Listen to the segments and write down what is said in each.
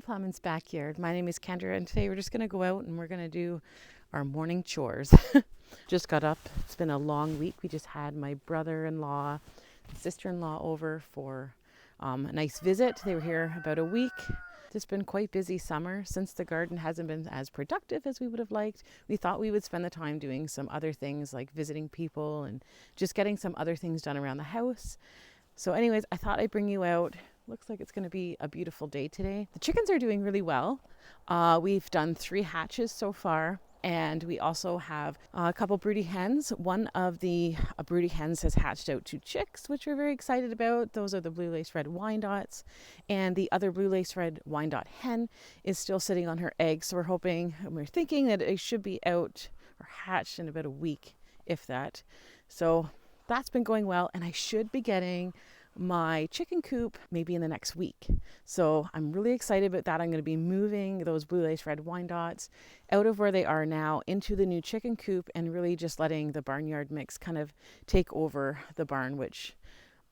Ploughman's backyard. My name is Kendra, and today we're just going to go out and we're going to do our morning chores. Just got up. It's been a long week. We just had my brother-in-law, sister-in-law over for a nice visit. They were here about a week. It's been quite busy summer. Since the garden hasn't been as productive as we would have liked, we thought we would spend the time doing some other things like visiting people and just getting some other things done around the house. So anyways, I thought I'd bring you out. Looks like it's going to be a beautiful day today. The chickens are doing really well. We've done 3 hatches so far, and we also have a couple broody hens. One of the broody hens has hatched out 2 chicks, which we're very excited about. Those are the blue lace red Wyandottes, and the other blue lace red Wyandotte hen is still sitting on her eggs. So we're thinking that it should be out or hatched in about a week, if that. So that's been going well, and I should be getting my chicken coop maybe in the next week. So I'm really excited about that. I'm going to be moving those blue lace red Wyandottes out of where they are now into the new chicken coop and really just letting the barnyard mix kind of take over the barn, which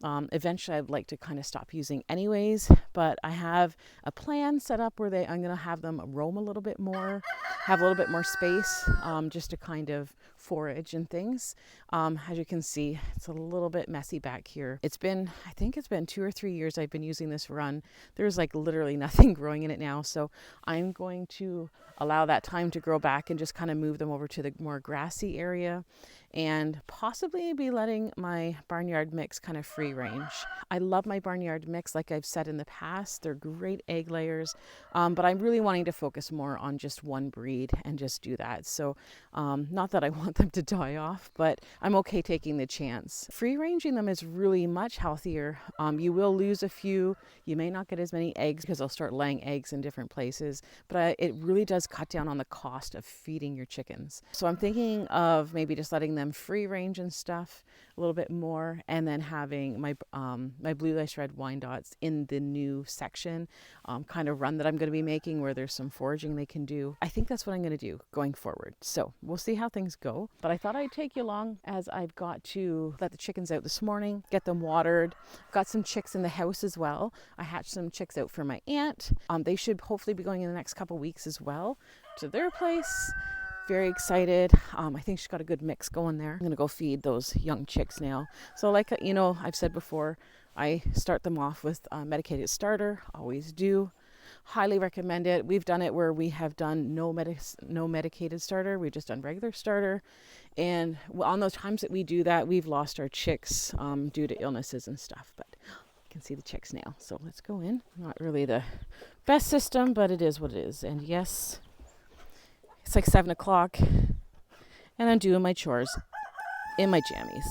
eventually I'd like to kind of stop using anyways. But I have a plan set up where I'm going to have them roam a little bit more, have a little bit more space, just to kind of forage and things. As you can see, it's a little bit messy back here. I think it's been 2 or 3 years I've been using this run. There's like literally nothing growing in it now. So I'm going to allow that time to grow back and just kind of move them over to the more grassy area and possibly be letting my barnyard mix kind of free range. I love my barnyard mix, like I've said in the past. They're great egg layers, but I'm really wanting to focus more on just one breed and just do that. So not that I want them to die off, but I'm okay taking the chance. Free ranging them is really much healthier. You will lose a few. You may not get as many eggs because they'll start laying eggs in different places, but it really does cut down on the cost of feeding your chickens. So I'm thinking of maybe just letting them free range and stuff a little bit more, and then having my my blue lace red Wyandottes in the new section kind of run that I'm going to be making, where there's some foraging they can do. I think that's what I'm going to do going forward. So we'll see how things go, but I thought I'd take you along as I've got to let the chickens out this morning, get them watered. Got some chicks in the house as well. I hatched some chicks out for my aunt. They should hopefully be going in the next couple weeks as well to their place. Very excited. I think she's got a good mix going there. I'm going to go feed those young chicks now. So like, I've said before, I start them off with a medicated starter. Always do. Highly recommend it. We've done it where we have done no medicated starter. We've just done regular starter. And on those times that we do that, we've lost our chicks due to illnesses and stuff. But you can see the chicks now. So let's go in. Not really the best system, but it is what it is. And yes, it's like 7 o'clock, and I'm doing my chores in my jammies,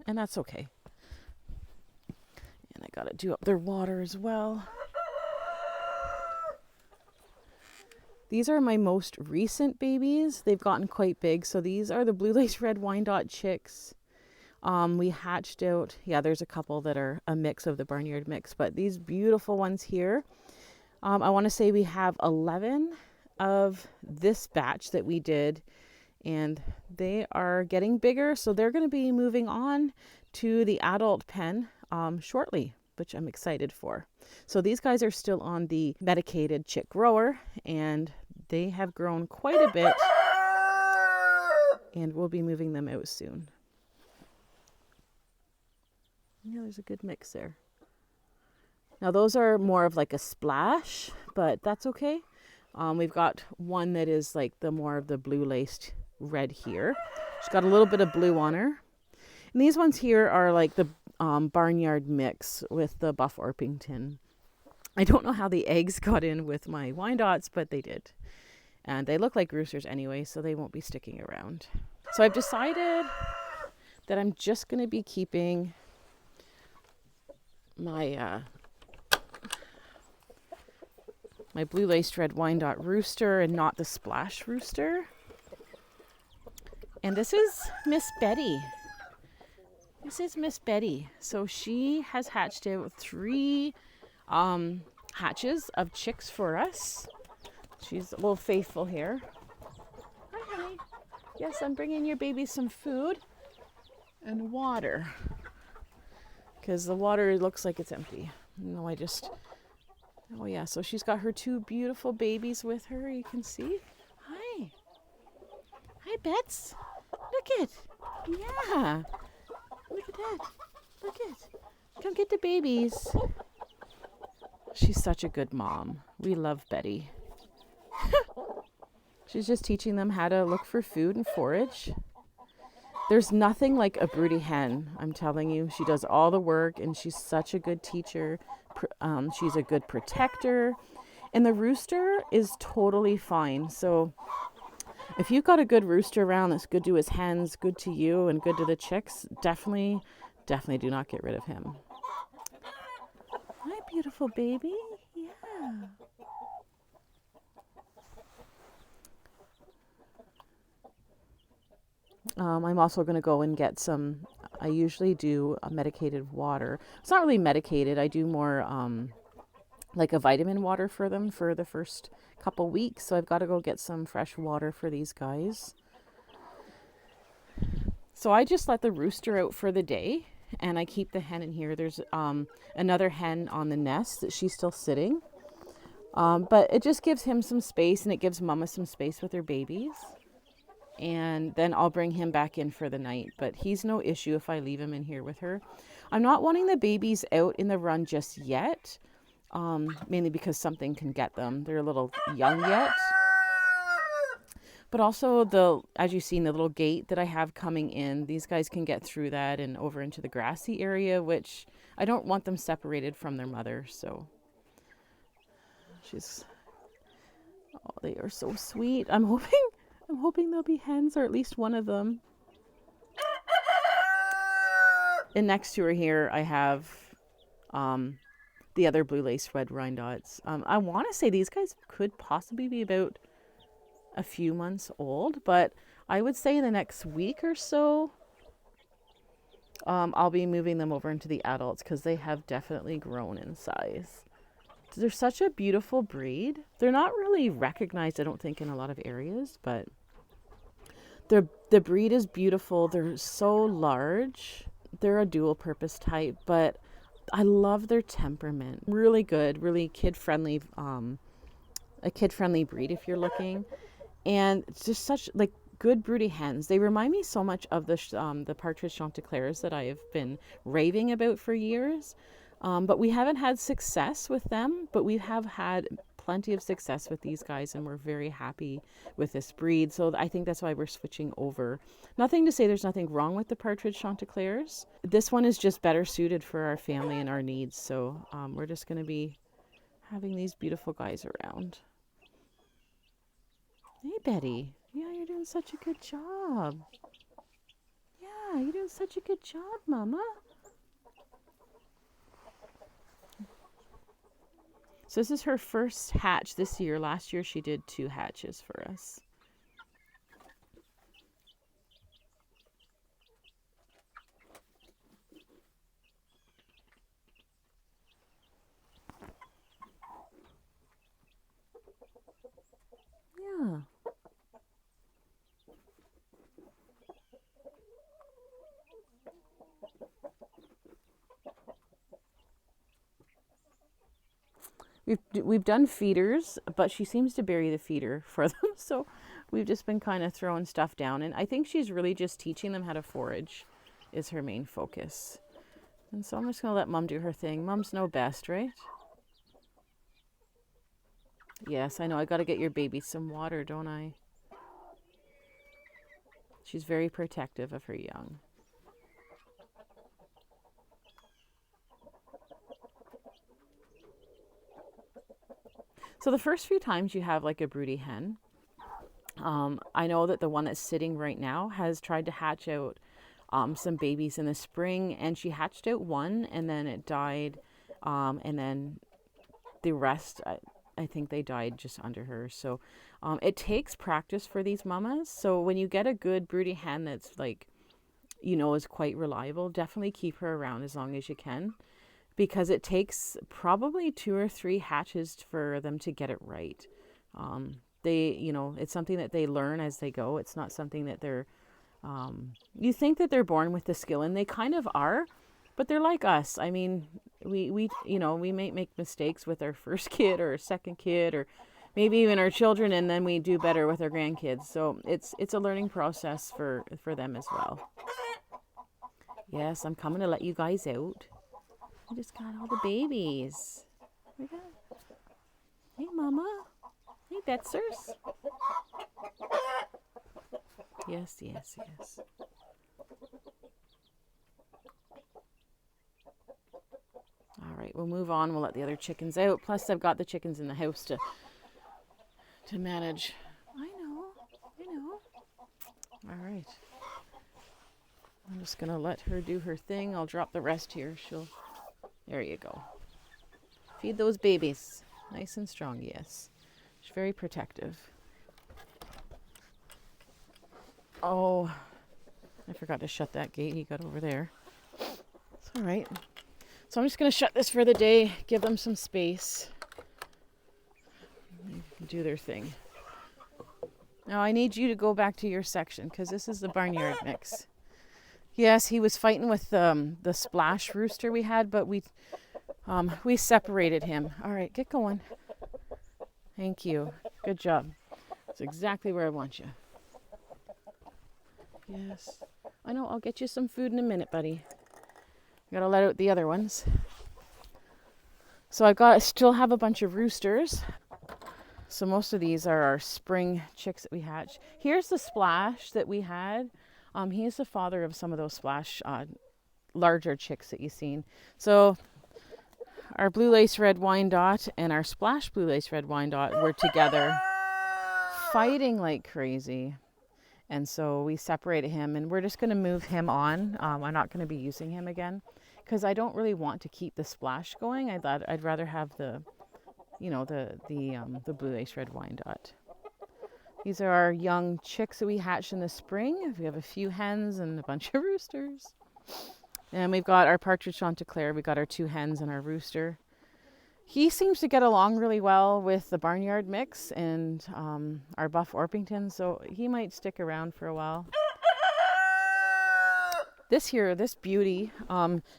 and that's okay. And I gotta do up their water as well. These are my most recent babies. They've gotten quite big. So these are the blue lace red Wyandotte chicks. We hatched out, there's a couple that are a mix of the barnyard mix, but these beautiful ones here, I want to say we have 11 of this batch that we did, and they are getting bigger, so they're going to be moving on to the adult pen shortly, which I'm excited for. So these guys are still on the medicated chick grower, and they have grown quite a bit, and we'll be moving them out soon. There's a good mix there. Now those are more of like a splash, but that's okay. We've got one that is like the more of the blue laced red here. She's got a little bit of blue on her. And these ones here are like the barnyard mix with the Buff Orpington. I don't know how the eggs got in with my Wyandottes, but they did. And they look like roosters anyway, so they won't be sticking around. So I've decided that I'm just going to be keeping my my blue laced red Wyandotte rooster and not the splash rooster. And this is Miss Betty. This is Miss Betty. So she has hatched out 3 hatches of chicks for us. She's a little faithful here. Hi, honey. Yes, I'm bringing your baby some food and water, because the water looks like it's empty. No, I just Oh yeah, so she's got her 2 beautiful babies with her. You can see. Hi. Hi, Bets. Look it. Yeah. Look at that. Look it. Come get the babies. She's such a good mom. We love Betty. She's just teaching them how to look for food and forage. There's nothing like a broody hen, I'm telling you. She does all the work, and she's such a good teacher. She's a good protector. And the rooster is totally fine. So if you've got a good rooster around that's good to his hens, good to you, and good to the chicks, definitely do not get rid of him. Hi, beautiful baby. Yeah. I'm also going to go and get some, I usually do a medicated water. It's not really medicated. I do more like a vitamin water for them for the first couple weeks. So I've got to go get some fresh water for these guys. So I just let the rooster out for the day, and I keep the hen in here. There's another hen on the nest that she's still sitting. But it just gives him some space, and it gives Mama some space with her babies. And then I'll bring him back in for the night. But he's no issue if I leave him in here with her. I'm not wanting the babies out in the run just yet, mainly because something can get them. They're a little young yet. But also, as you've seen, the little gate that I have coming in, these guys can get through that and over into the grassy area, which I don't want them separated from their mother. So they are so sweet. I'm hoping they'll be hens, or at least one of them. And next to her here, I have the other blue lace red Rhyndots. I want to say these guys could possibly be about a few months old, but I would say in the next week or so, I'll be moving them over into the adults because they have definitely grown in size. They're such a beautiful breed. They're not really recognized, I don't think, in a lot of areas, but the breed is beautiful. They're so large. They're a dual purpose type, but I love their temperament. Really good, really kid-friendly, a kid-friendly breed if you're looking. And it's just such good broody hens. They remind me so much of the partridge chanticleers that I have been raving about for years. But we haven't had success with them, but we have had plenty of success with these guys, and we're very happy with this breed. So I think that's why we're switching over. Nothing to say there's nothing wrong with the partridge chanticleers. This one is just better suited for our family and our needs. So we're just going to be having these beautiful guys around. Hey, Betty. Yeah, you're doing such a good job. Yeah, you're doing such a good job, Mama. So this is her first hatch this year. Last year she did 2 hatches for us. Yeah. We've done feeders, but she seems to bury the feeder for them. So we've just been kind of throwing stuff down. And I think she's really just teaching them how to forage is her main focus. And so I'm just going to let Mom do her thing. Mom's know best, right? Yes, I know. I got to get your baby some water, don't I? She's very protective of her young. So the first few times you have like a broody hen, I know that the one that's sitting right now has tried to hatch out some babies in the spring, and she hatched out one and then it died. And then the rest, I think they died just under her. So it takes practice for these mamas. So when you get a good broody hen that's is quite reliable, definitely keep her around as long as you can, because it takes probably 2 or 3 hatches for them to get it right. It's something that they learn as they go. It's not something that they're, you think that they're born with the skill, and they kind of are, But they're like us. I mean, we we may make mistakes with our first kid or our second kid or maybe even our children, and then we do better with our grandkids. So it's a learning process for them as well. Yes, I'm coming to let you guys out. I just got all the babies. Hey, Mama. Hey, Betsers. Yes, yes, yes. All right, we'll move on. We'll let the other chickens out. Plus, I've got the chickens in the house to manage. I know. All right. I'm just going to let her do her thing. I'll drop the rest here. There you go. Feed those babies. Nice and strong, yes. She's very protective. Oh, I forgot to shut that gate. He got over there. It's all right. So I'm just going to shut this for the day, give them some space. Do their thing. Now I need you to go back to your section because this is the barnyard mix. Yes, he was fighting with the splash rooster we had, but we separated him. All right, get going. Thank you. Good job. That's exactly where I want you. Yes. I know, I'll get you some food in a minute, buddy. I gotta let out the other ones. So I still have a bunch of roosters. So most of these are our spring chicks that we hatch. Here's the splash that we had. He's the father of some of those splash larger chicks that you've seen. So our blue lace red Wyandotte and our splash blue lace red Wyandotte were together fighting like crazy. And so we separated him and we're just going to move him on. I'm not going to be using him again because I don't really want to keep the splash going. I'd rather have the blue lace red Wyandotte. These are our young chicks that we hatched in the spring. We have a few hens and a bunch of roosters. And we've got our partridge chanticleer. We got our 2 hens and our rooster. He seems to get along really well with the barnyard mix and our buff Orpington, so he might stick around for a while. This beauty,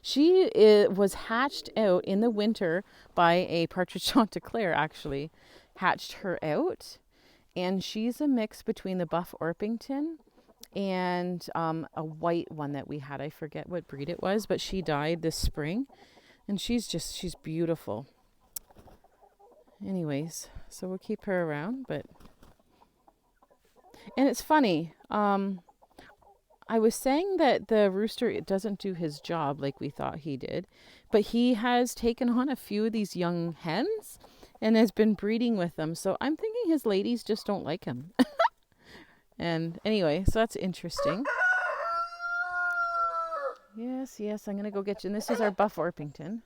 she was hatched out in the winter by a partridge chanticleer, actually. Hatched her out. And she's a mix between the buff Orpington and a white one that we had. I forget what breed it was, but she died this spring. And she's beautiful. Anyways, so we'll keep her around. And it's funny. I was saying that the rooster doesn't do his job like we thought he did. But he has taken on a few of these young hens and has been breeding with them. So I'm thinking his ladies just don't like him. And anyway, so that's interesting. Yes, I'm going to go get you. And this is our buff Orpington.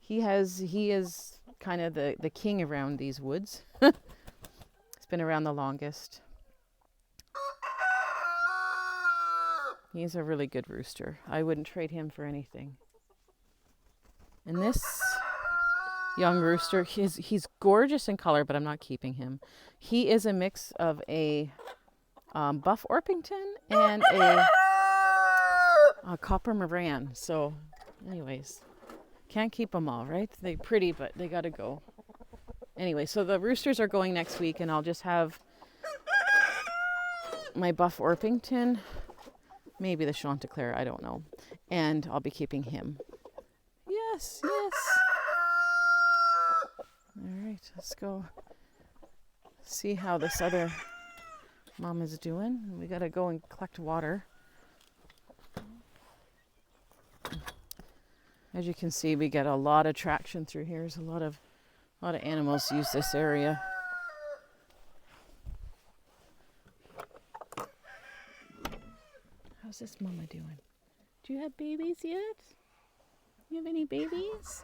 He is kind of the king around these woods. He's been around the longest. He's a really good rooster. I wouldn't trade him for anything. And this young rooster, he's gorgeous in color, but I'm not keeping him. He is a mix of a buff Orpington and a copper Moran. So anyways, can't keep them all, right? They're pretty, but they gotta go. Anyway, so the roosters are going next week, and I'll just have my buff Orpington, maybe the chanticleer, I don't know, and I'll be keeping him. Yes. All right, let's go see how this other mom is doing. We gotta go and collect water. As you can see, we get a lot of traction through here. There's a lot of animals use this area. How's this mama doing? Do you have babies yet? You have any babies?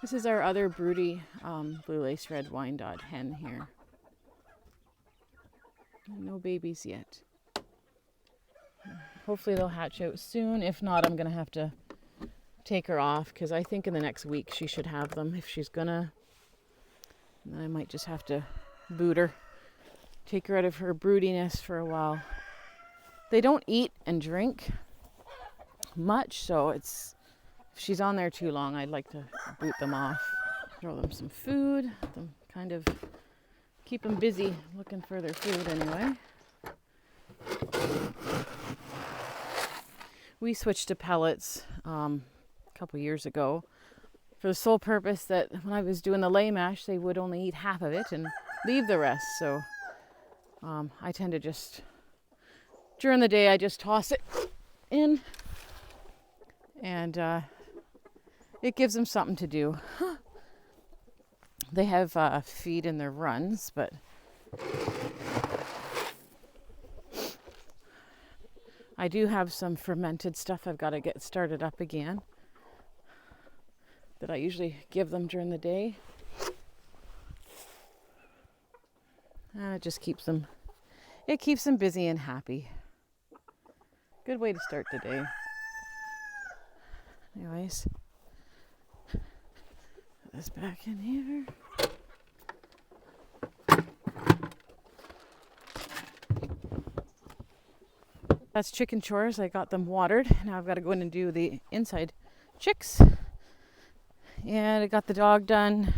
This is our other broody blue lace red Wyandotte hen here. No babies yet. Hopefully they'll hatch out soon. If not, I'm going to have to take her off because I think in the next week she should have them if she's gonna. And then I might just have to boot her, take her out of her broodiness for a while. They don't eat and drink much, so it's if she's on there too long, I'd like to boot them off. Throw them some food, them kind of keep them busy looking for their food anyway. We switched to pellets a couple years ago for the sole purpose that when I was doing the lay mash, they would only eat half of it and leave the rest. So I tend to just, during the day, I just toss it in, and it gives them something to do. They have feed in their runs, but I do have some fermented stuff I've got to get started up again that I usually give them during the day. It just keeps them, it keeps them busy and happy. Good way to start the day. Anyways, put this back in here. That's chicken chores. I got them watered. Now I've got to go in and do the inside chicks. And I got the dog done.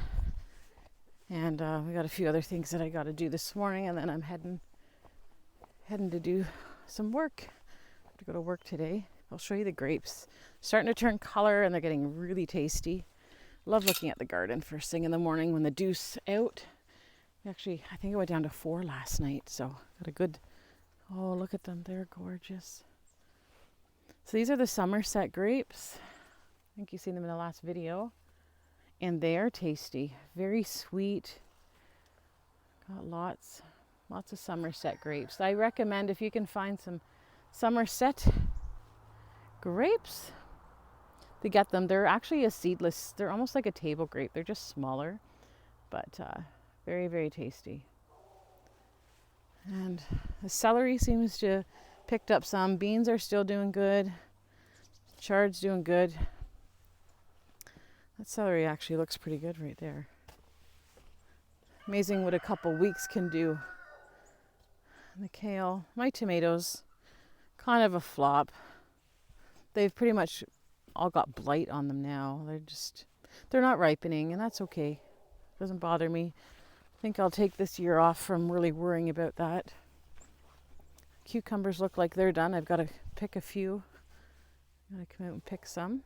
And we got a few other things that I got to do this morning. And then I'm heading to do some work. I have to go to work today. I'll show you the grapes. Starting to turn color and they're getting really tasty. Love looking at the garden first thing in the morning when the dew's out. Actually, I think it went down to 4 last night. So got a good... Oh, look at them. They're gorgeous. So these are the Somerset grapes. I think you've seen them in the last video. And they are tasty. Very sweet. Got lots of Somerset grapes. I recommend if you can find some Somerset grapes to get them. They're actually a seedless. They're almost like a table grape. They're just smaller. But very, very tasty. And the celery seems to have picked up some. Beans are still doing good. Chard's doing good. That celery actually looks pretty good right there. Amazing what a couple weeks can do. And the kale, my tomatoes, kind of a flop. They've pretty much all got blight on them now. They're not ripening, and that's okay. Doesn't bother me. I think I'll take this year off from really worrying about that. Cucumbers look like they're done. I've got to pick a few. I'm going to come out and pick some.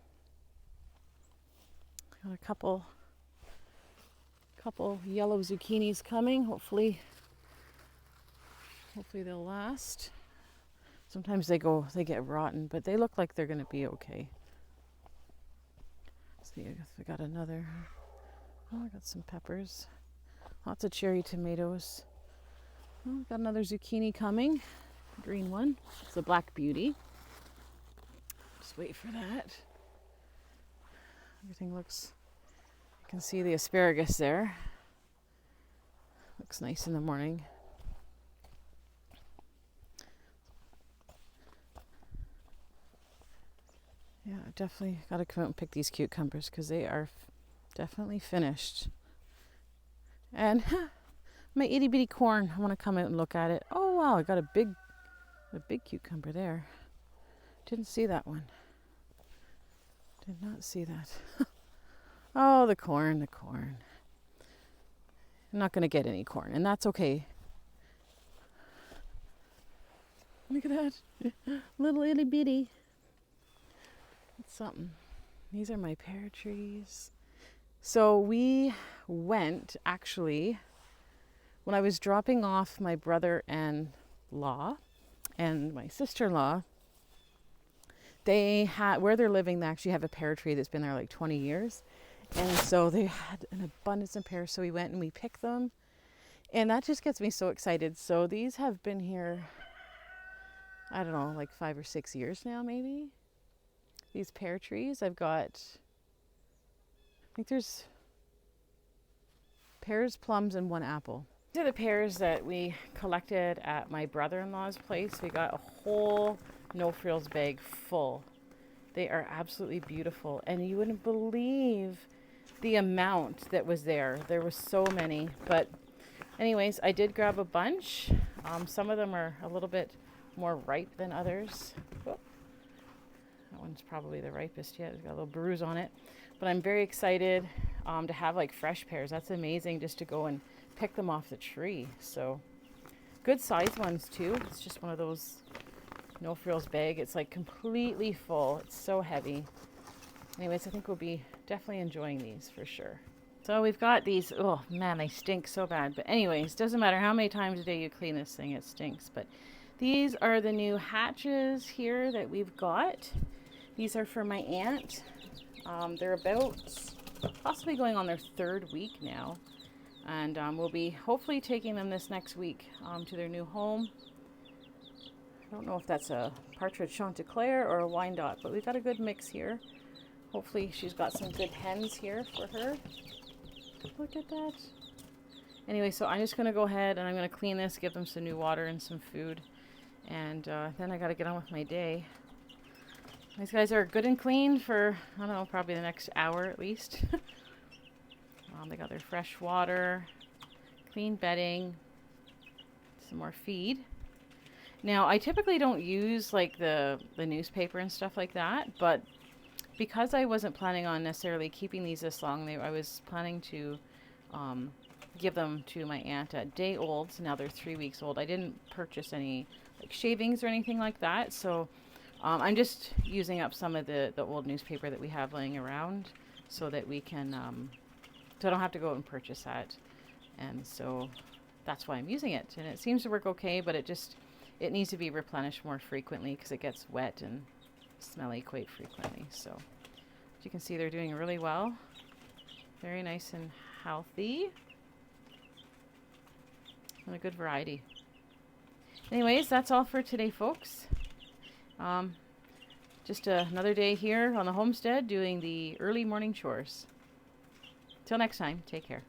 Got a couple yellow zucchinis coming. Hopefully they'll last. Sometimes they get rotten, but they look like they're going to be okay. See, I got another. Oh, I got some peppers. Lots of cherry tomatoes. Oh, got another zucchini coming. Green one. It's a Black Beauty. Just wait for that. Everything looks, you can see the asparagus there. Looks nice in the morning. Yeah, definitely got to come out and pick these cucumbers because they are definitely finished. And my itty bitty corn, I want to come out and look at it. Oh wow, I got a big cucumber there. Didn't see that one. Did not see that. Oh, the corn. I'm not going to get any corn, and that's okay. Look at that. Little itty bitty. It's something. These are my pear trees. So we went, actually, when I was dropping off my brother-in-law and my sister-in-law, they had, where they're living, they actually have a pear tree that's been there like 20 years. And so they had an abundance of pears. So we went and we picked them. And that just gets me so excited. So these have been here, I don't know, like 5 or 6 years now, maybe. These pear trees, I've got, I think there's pears, plums, and 1 apple. These are the pears that we collected at my brother-in-law's place. We got a whole no-frills bag full. They are absolutely beautiful. And you wouldn't believe the amount that was there. There was so many. But anyways, I did grab a bunch. Some of them are a little bit more ripe than others. Oh. That one's probably the ripest yet. It's got a little bruise on it. But I'm very excited to have like fresh pears. That's amazing, just to go and pick them off the tree. So good sized ones too. It's just one of those no frills bag. It's like completely full. It's so heavy. Anyways, I think we'll be definitely enjoying these for sure. So we've got these. Oh man, they stink so bad. But anyways, doesn't matter how many times a day you clean this thing, it stinks. But these are the new hatches here that we've got. These are for my aunt. They're about possibly going on their 3rd week now. And we'll be hopefully taking them this next week to their new home. I don't know if that's a partridge Chanticleer or a Wyandotte, but we've got a good mix here. Hopefully she's got some good hens here for her. Look at that. Anyway, so I'm just going to go ahead and I'm going to clean this, give them some new water and some food. And then I got to get on with my day. These guys are good and clean for, I don't know, probably the next hour at least. They got their fresh water, clean bedding, some more feed. Now, I typically don't use like the newspaper and stuff like that, but because I wasn't planning on necessarily keeping these this long, I was planning to give them to my aunt at day olds. Now they're 3 weeks old. I didn't purchase any like shavings or anything like that, so I'm just using up some of the old newspaper that we have laying around so that we can, so I don't have to go out and purchase that. And so that's why I'm using it. And it seems to work okay, but it needs to be replenished more frequently because it gets wet and smelly quite frequently. So as you can see, they're doing really well. Very nice and healthy. And a good variety. Anyways, that's all for today, folks. Just another day here on the homestead doing the early morning chores. Till next time, take care.